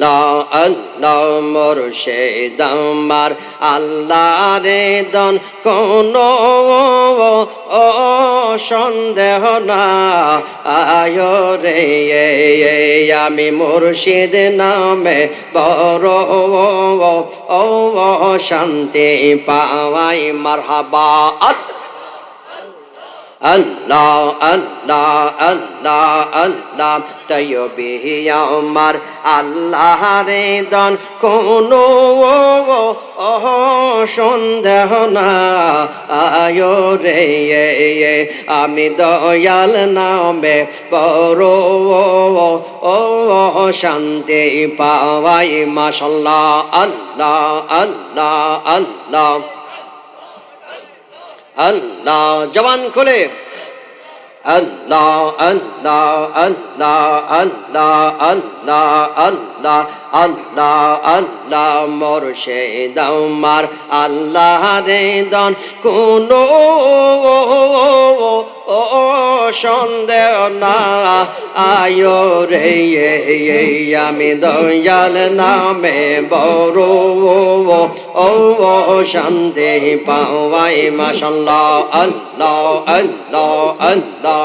আল্লাহ আল্লাহ মুর্শিদ আমার আল্লাহ রে দন কোনো ও সন্দেহ না আয় রে আমি মুর্শিদ নামে বড় ও শান্তি পাওয়াই মারহাবা আল্লাহ আল্লাহ আল্লাহ আল্লাহ তয়্যবি আমার আল্লাহ রে দন কোনো সন্দেহ না আয় রে আমি দয়াল নামে বড় ও শান্তি পাওয়াই মাশাল্লাহ আল্লাহ আল্লাহ আল্লাহ আল্লাহ জবান খুলে আল্লাহ আল্লাহ আল্লাহ আল্লাহ আল্লাহ আল্লাহ আল্লাহ আল্লাহ মুর্শিদ আমার আল্লাহ রে দন কোনো সন্দেহ না আয় রে আমি দয়াল নামে বড় ও শান্তি পাওয়াই মাশাল্লাহ আল্লাহ আল্লাহ আল্লাহ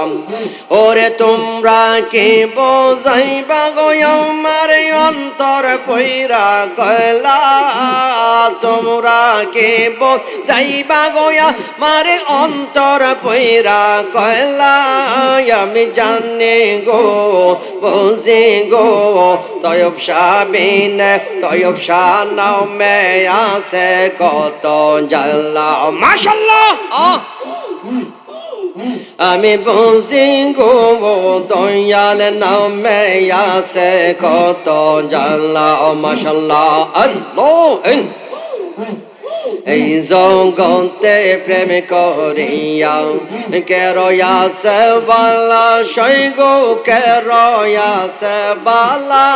ওরে তোমরা কি বোঝাইবা গো আমার অন্তর পইরা কয়লা তোমরা কি বোঝাইবা গো আমার অন্তর পইরা কয়লা আমি জানি গো বুঝি গো তয়ব শাবিন তয়ব শাহ নামে আছে কত জাল্লা মাশাল্লাহ আমি বুঝি গো দয়াল নামে আছে কত জাল্লা মাশাল্লাহ আল্লাহ এই জগতে প্রেম করিয়া কেরয়াছে বালা সৈগো কেরয়াছে বালা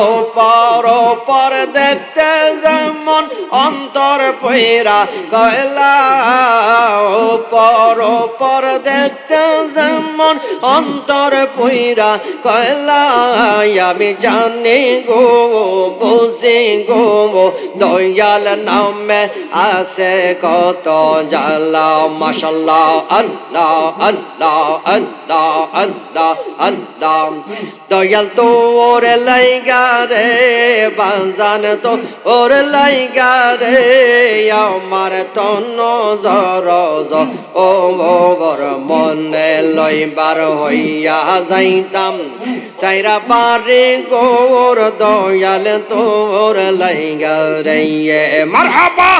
ওপর দেখতে যেমন অন্তর পইরা কয়লা ওপর দেখতে যেমন অন্তর পইরা কয়লা আমি জানি গো বুঝি গো দয়াল নামে আছে কত জাল্লা মাশাল্লাহ আল্লাহ আল্লাহ আল্লাহ আল্লাহ আল্লাহ দয়াল তোর লাইগা রে বাজান তো ওর লাইগা রে আমার তো নজর ও বর মনে লইবার হইয়া যাইতাম চাইরা পারে গোর দয়াল তোর লাইগা রে মারহাবা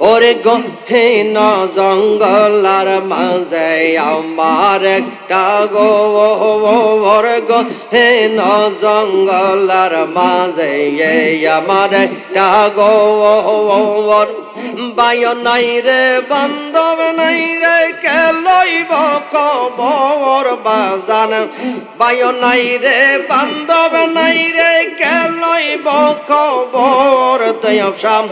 ওরে গো হে না জঙ্গলার মাঝে আমার একটা গো গো হে না জঙ্গলার মাঝে আমার একটা গো বায় নাই রে বান্ধব নাই রে কে লইব খবর বাজান বায় নাই রে বান্ধব নাই রে কে লইব খবর তয়ব শাম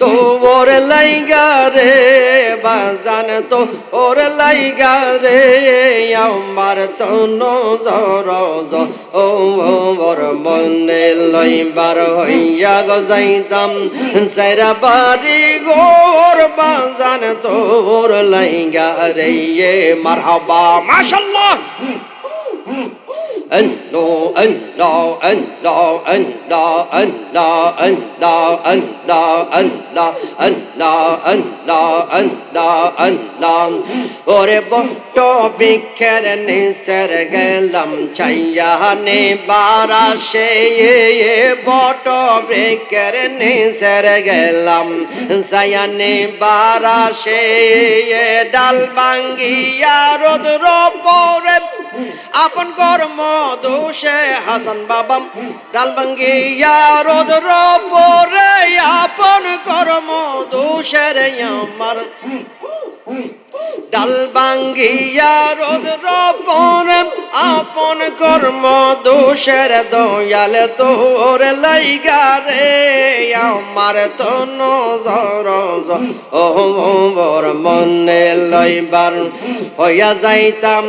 তোর লাইগা রে বাজান তো ওর লাইগা রে আমার তো নজর ও ওর মনে লইবার হইয়া গো যাইতাম সাইরা বাড়ি গোর বাজান তোর লাইগা রে মারহাবা মাশাল্লাহ Allah Allah Allah Allah Allah Allah Allah Allah Allah Allah Allah Allah ওরে বট বৃক্ষের নিচের গেলাম চাইয়া নে বারাসে বট বৃক্ষের নিচের গেলাম চাইয়া নে বারাসে ডাল ভাঙ্গিয়া রোদ্র পরে আপন কর্ম দোষে হাসান বাবা ডাল ভাঙ্গিয়া রোদ্র পরে আপন কর্ম দোষের আমার ডাল ভাঙ্গিয়া রোদ্র পরে আপন কর্ম দোষের দয়াল তোর লাইগা রে আমার তন জর ওর মনে লইবার হইয়া যাইতাম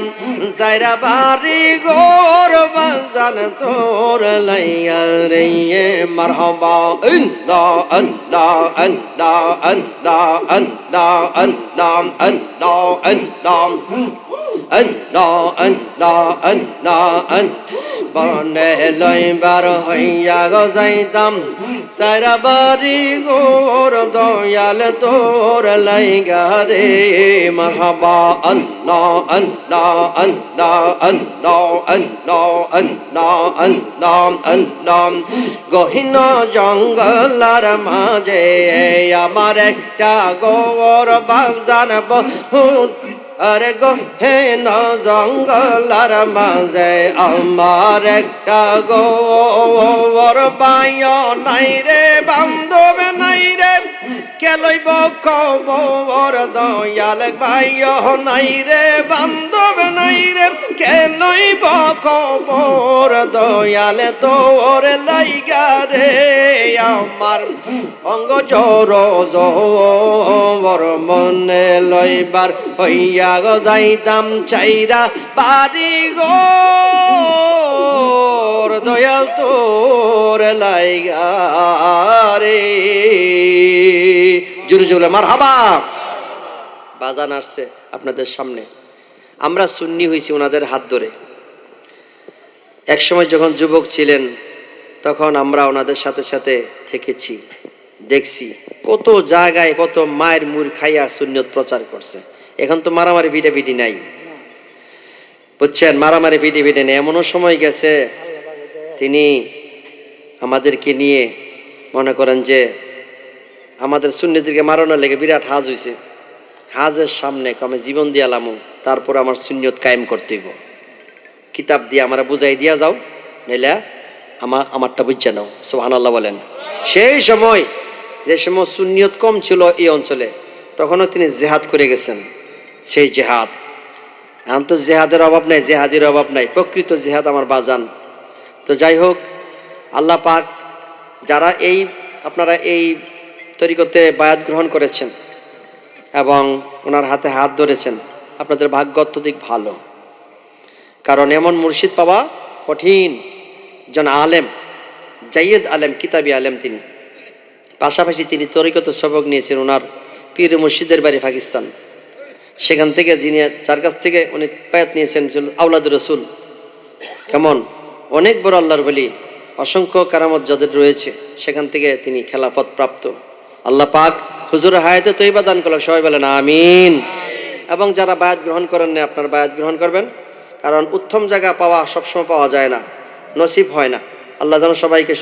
যাইরা বাড়ি গোর বাজান তোর লাইগা রে মারহাবা আল্লাহ আল্লাহ আল্লাহ আল্লাহ আল্লাহ আল্লাহ আল্লাহ আল্লাহ Allah, Allah, Allah, Allah, bane loibar hoiya go jaitam saira bari gor doyal tor laiga re marhaba Allah, Allah, Allah, Allah, Allah, Allah, Allah, Allah, gohina jangalar maje amar ekta gor bazan bahut আরে গো হে না জঙ্গলার মাঝে আমার একটা গোর পাইও নাই রে বান্ধব নাই রে কে লইব খবর দয়াল পাইও নাই রে বান্ধব নাই রে কে লইব খবর দয়াল তোর লাইগা রে আমার অঙ্গ জোর জোর মনে লইবার হইয়া গো যাইতাম চাইরা বাড়ি গোর দয়াল তোর লাইগা রে জোরে জোরে মারহাবা। বাজান আসছে আপনাদের সামনে, আমরা সুন্নি হইছি ওনাদের হাত ধরে। একসময় যখন যুবক ছিলেন তখন আমরা ওনাদের সাথে সাথে থেকেছি, দেখছি কত জায়গায় কত মায়ের মুর খাইয়া সুন্নিয়ত প্রচার করছে। এখন তো মারামারি ভিটাভিটি নাই, বুঝছেন, মারামারি ভিটাভিটি নেই। এমনও সময় গেছে তিনি আমাদেরকে নিয়ে মনে করেন যে আমাদের সুন্নিদেরকে মারানোর লেগে বিরাট হাজ হয়েছে। হাজের সামনে আমি জীবন দিয়ালামো, তারপর আমার সুন্নিয়ত কায়েম করতে হইব। কিতাব দিয়ে আমরা বুঝাই দিয়া যাও, নইলে আমারটা বুঝছে নাও। সুবহানাল্লাহ বলেন। সেই সময় যে সময় সুন্নিয়ত কম ছিল এই অঞ্চলে, তখনও তিনি জেহাদ করে গেছেন। সেই জেহাদ, এখন তো জেহাদের অভাব নাই, জেহাদের অভাব নাই, প্রকৃত জেহাদ আমার বাজান। তো যাই হোক, আল্লাহ পাক যারা আপনারা এই তরিকতে বায়াত গ্রহণ করেছেন এবং ওনার হাতে হাত ধরেছেন, আপনাদের ভাগ্য অত্যধিক ভালো। কারণ এমন মুর্শিদ পাওয়া কঠিন। জন আলেম, জাইয়েদ আলেম, কিতাবি আলেম তিনি। পাশাপাশি তিনি তরিকত সবক নিয়েছেন ওনার পীর মুর্শিদের বাড়ি পাকিস্তান। সেখান থেকে যিনি, যার কাছ থেকে উনি বায়াত নিয়েছেন আওলাদ রসুল। কেমন অনেক বড় আল্লাহর বলি, অসংখ্য কারামত যাদের রয়েছে, সেখান থেকে তিনি খেলাফত প্রাপ্ত। আল্লাহ পাক হুজুর হায়াতে তৈবা দান করলেন, সবাই বলেন আমিন। এবং যারা বায়াত গ্রহণ করেন না, আপনার বায়াত গ্রহণ করবেন, কারণ উত্তম জায়গা পাওয়া সবসময় পাওয়া যায় না, নসিব হয় না। আল্লাহ যেন সবাইকে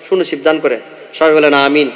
সুনসিব দান করে, সবাই বলেন আমিন।